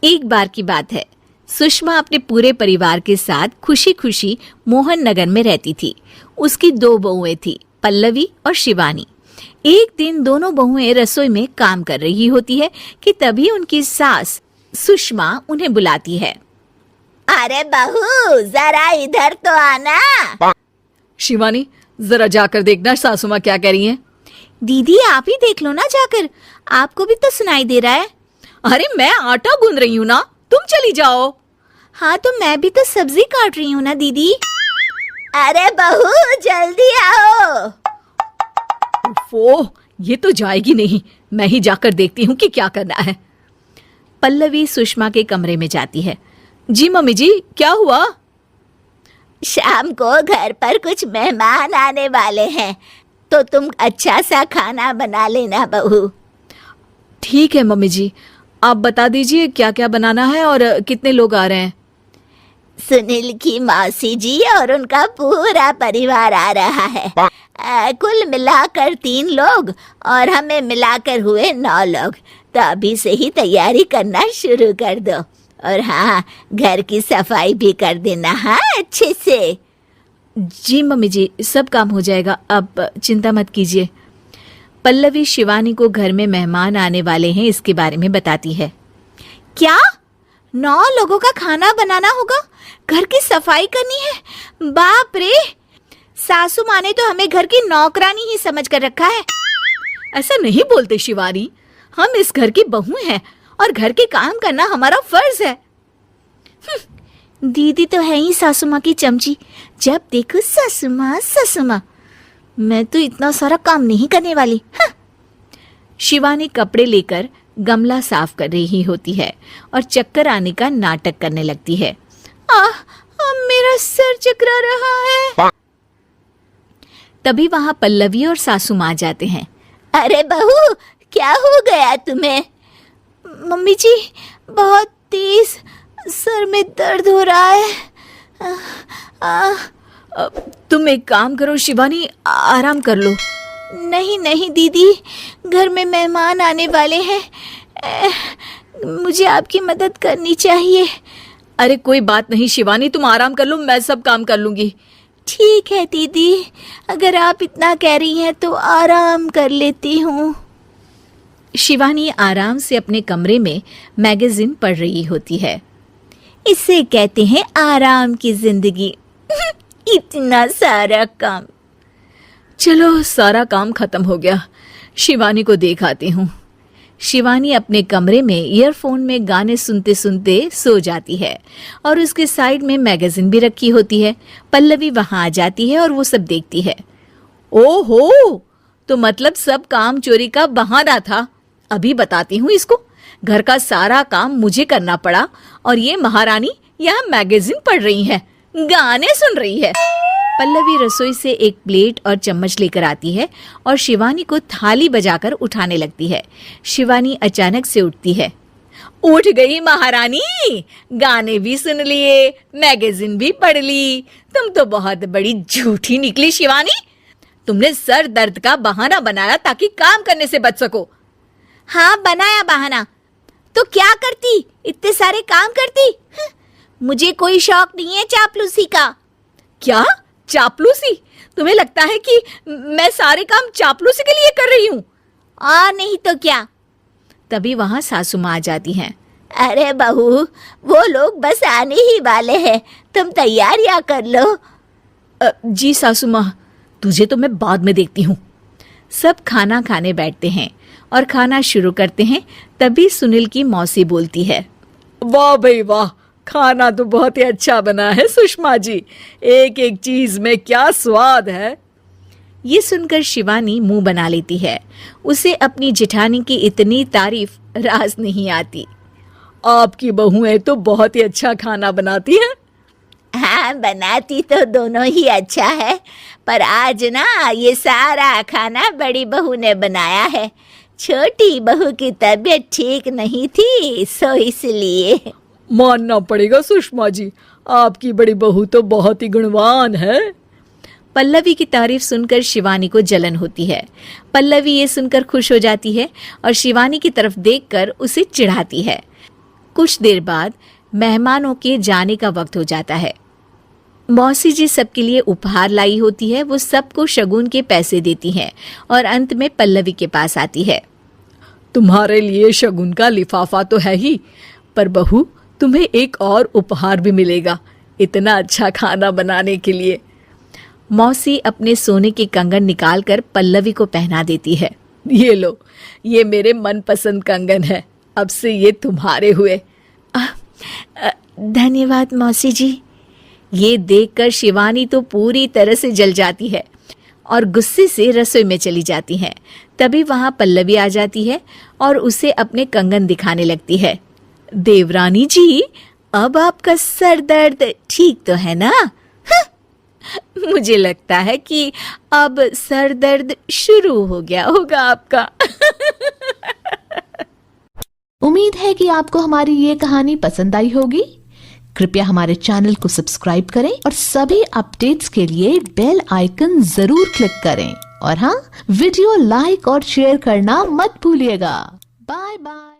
एक बार की बात है, सुषमा अपने पूरे परिवार के साथ खुशी खुशी मोहन नगर में रहती थी। उसकी 2 बहुएं थी, पल्लवी और शिवानी। एक दिन दोनों बहुएं रसोई में काम कर रही होती है कि तभी उनकी सास सुषमा उन्हें बुलाती है। अरे बहू, जरा इधर तो आना। शिवानी, जरा जाकर देखना सासू माँ क्या कह रही हैं। दीदी आप ही देख लो ना जाकर, आपको भी तो सुनाई दे रहा है। अरे मैं आटा गूंद रही हूँ ना, तुम चली जाओ। हाँ तो मैं भी तो सब्जी काट रही हूँ ना दीदी। अरे बहू जल्दी आओ। ओह, ये तो जाएगी नहीं, मैं ही जाकर देखती हूँ कि क्या करना है। पल्लवी सुषमा के कमरे में जाती है। जी मम्मी जी, क्या हुआ? शाम को घर पर कुछ मेहमान आने वाले हैं, तो तुम अच्छा सा खाना बना लेना बहू। ठीक है मम्मी जी, आप बता दीजिए क्या क्या बनाना है और कितने लोग आ रहे हैं। सुनील की मौसी जी और उनका पूरा परिवार आ रहा है। कुल मिलाकर 3 लोग और हमें मिलाकर हुए 9 लोग। तो अभी से ही तैयारी करना शुरू कर दो। और हाँ, घर की सफाई भी कर देना, हाँ अच्छे से। जी मम्मी जी, सब काम हो जाएगा, आप चिंता मत कीजिए। पल्लवी शिवानी को घर में मेहमान आने वाले हैं इसके बारे में बताती है। क्या 9 लोगों का खाना बनाना होगा, घर की सफाई करनी है? बाप रे, सासू माँ ने तो हमें घर की नौकरानी ही समझ कर रखा है। ऐसा नहीं बोलते शिवानी, हम इस घर की बहू हैं और घर के काम करना हमारा फर्ज है। दीदी तो है ही सासू माँ की चमची, जब देखो सासू माँ सासू माँ। मैं तो इतना सारा काम नहीं करने वाली। शिवानी कपड़े लेकर गमला साफ कर रही होती है और चक्कर आने का नाटक करने लगती है। मेरा सर चकरा रहा है। तभी वहां पल्लवी और सासू माँ जाते हैं। अरे बहू, क्या हो गया तुम्हें? मम्मी जी, बहुत तेज सर में दर्द हो रहा है। तुम एक काम करो शिवानी, आराम कर लो। नहीं नहीं दीदी, घर में मेहमान आने वाले हैं, मुझे आपकी मदद करनी चाहिए। अरे कोई बात नहीं शिवानी, तुम आराम कर लो, मैं सब काम कर लूंगी। ठीक है दीदी, अगर आप इतना कह रही हैं तो आराम कर लेती हूँ। शिवानी आराम से अपने कमरे में मैगजीन पढ़ रही होती है। इसे कहते हैं आराम की जिंदगी। इतना सारा काम। चलो सारा काम खत्म हो गया, शिवानी को देख आती हूँ। शिवानी अपने कमरे में ईयरफोन में गाने सुनते सुनते सो जाती है और उसके साइड में मैगजीन भी रखी होती है। पल्लवी वहां आ जाती है और वो सब देखती है। ओहो, तो मतलब सब काम चोरी का बहाना था। अभी बताती हूँ इसको। घर का सारा काम मुझे करना पड़ा और ये महारानी यहाँ मैगजीन पढ़ रही है, गाने सुन रही है। पल्लवी रसोई से एक प्लेट और चम्मच लेकर आती है और शिवानी को थाली बजाकर उठाने लगती है। शिवानी अचानक से उठती है। उठ गई महारानी, गाने भी सुन लिए, मैगजीन भी पढ़ ली। तुम तो बहुत बड़ी झूठी निकली शिवानी। तुमने सर दर्द का बहाना बनाया ताकि काम करने से बच सको। हाँ बनाया बहाना, तो क्या करती, इतने सारे काम करती। मुझे कोई शौक नहीं है चापलूसी का। क्या चापलूसी? तुम्हें लगता है कि मैं सारे काम चापलूसी के लिए कर रही हूँ? और नहीं तो क्या। तभी वहां सासू माँ आ जाती हैं। अरे बहू, वो लोग बस आने ही वाले हैं, तुम तैयारियां कर लो। जी सासू माँ, तुझे तो मैं बाद में देखती हूँ। सब खाना खाने बैठते हैं और खाना शुरू करते हैं। तभी सुनील की मौसी बोलती है। वाह भाई वाह, खाना तो बहुत ही अच्छा बना है सुषमा जी, एक एक चीज में क्या स्वाद है। ये सुनकर शिवानी मुंह बना लेती है। उसे अपनी जेठानी की इतनी तारीफ रास नहीं आती। आपकी बहुएं तो बहुत ही अच्छा खाना बनाती हैं। हाँ, बनाती तो दोनों ही अच्छा है, पर आज ना ये सारा खाना बड़ी बहू ने बनाया है। छोटी बहू की तबीयत ठीक नहीं थी, सो इसलिए। मानना पड़ेगा सुषमा जी, आपकी बड़ी बहू तो बहुत ही गुणवान है। पल्लवी की तारीफ सुनकर शिवानी को जलन होती है। पल्लवी ये सुनकर खुश हो जाती है और शिवानी की तरफ देखकर उसे चिढ़ाती है। कुछ देर बाद मेहमानों के जाने का वक्त हो जाता है। मौसी जी सबके लिए उपहार लाई होती है। वो सबको शगुन के पैसे देती हैं और अंत में पल्लवी के पास आती है। तुम्हारे लिए शगुन का लिफाफा तो है ही, पर बहू तुम्हें एक और उपहार भी मिलेगा इतना अच्छा खाना बनाने के लिए। मौसी अपने सोने के कंगन निकालकर पल्लवी को पहना देती है। ये लो, ये मेरे मनपसंद कंगन है, अब से ये तुम्हारे हुए। धन्यवाद मौसी जी। ये देखकर शिवानी तो पूरी तरह से जल जाती है और गुस्से से रसोई में चली जाती हैं। तभी वहां पल्लवी आ जाती है और उसे अपने कंगन दिखाने लगती है। देवरानी जी, अब आपका सर दर्द ठीक तो है ना? मुझे लगता है कि अब सर दर्द शुरू हो गया होगा आपका। उम्मीद है कि आपको हमारी ये कहानी पसंद आई होगी। कृपया हमारे चैनल को सब्सक्राइब करें और सभी अपडेट्स के लिए बेल आइकन जरूर क्लिक करें। और हाँ, वीडियो लाइक और शेयर करना मत भूलिएगा। Bye bye.